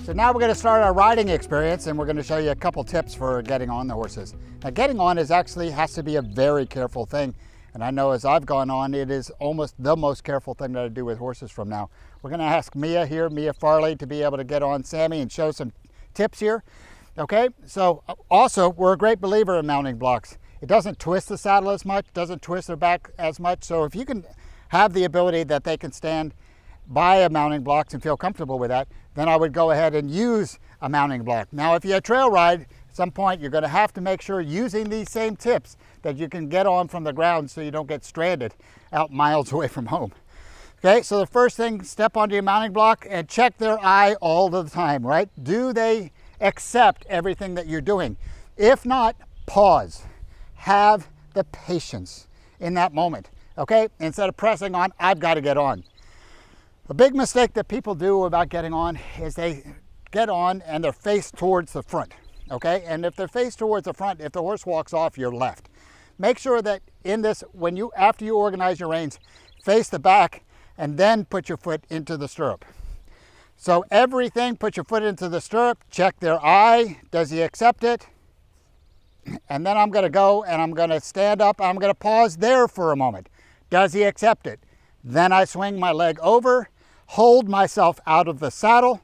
So now we're going to start our riding experience, and we're going to show you a couple tips for getting on the horses. Now getting on has to be a very careful thing. And I know as I've gone on, it is almost the most careful thing that I do with horses from now. We're going to ask Mia here, Mia Farley, to be able to get on Sammy and show some tips here. Okay, so also we're a great believer in mounting blocks. It doesn't twist the saddle as much, doesn't twist their back as much. So if you can have the ability that they can stand by a mounting block and feel comfortable with that, then I would go ahead and use a mounting block. Now if you trail ride, at some point you're going to have to make sure using these same tips that you can get on from the ground so you don't get stranded out miles away from home. Okay, so the first thing, step onto your mounting block and check their eye all the time, right? Do they accept everything that you're doing? If not, pause. Have the patience in that moment, okay? Instead of pressing on, I've got to get on. A big mistake that people do about getting on is they get on and they're faced towards the front, okay? And if they're faced towards the front, if the horse walks off, you're left. Make sure that in this, after you organize your reins, face the back and then put your foot into the stirrup. So everything, put your foot into the stirrup, check their eye, does he accept it? And then I'm gonna go and I'm gonna stand up, I'm gonna pause there for a moment. Does he accept it? Then I swing my leg over, hold myself out of the saddle,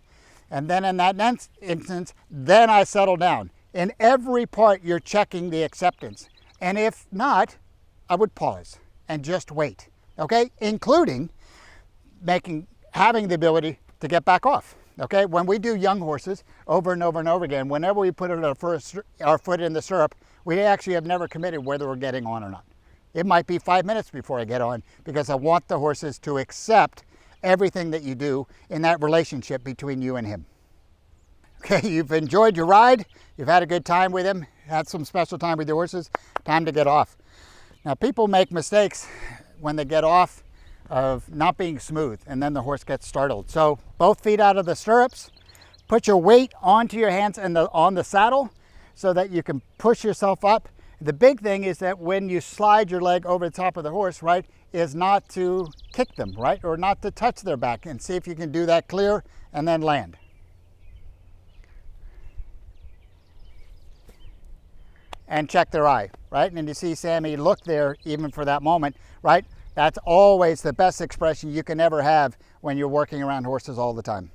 and then in that instance, then I settle down. In every part, you're checking the acceptance. And if not, I would pause and just wait, okay? Including having the ability to get back off, okay? When we do young horses over and over and over again, whenever we put our foot in the stirrup, we actually have never committed whether we're getting on or not. It might be 5 minutes before I get on because I want the horses to accept everything that you do in that relationship between you and him. Okay, you've enjoyed your ride, you've had a good time with him, had some special time with your horses, time to get off. Now people make mistakes when they get off of not being smooth, and then the horse gets startled. So both feet out of the stirrups, put your weight onto your hands and on the saddle so that you can push yourself up. The big thing is that when you slide your leg over the top of the horse, right, is not to kick them, right, or not to touch their back, and see if you can do that clear and then land. And check their eye, right? And you see Sammy look there even for that moment, right? That's always the best expression you can ever have when you're working around horses all the time.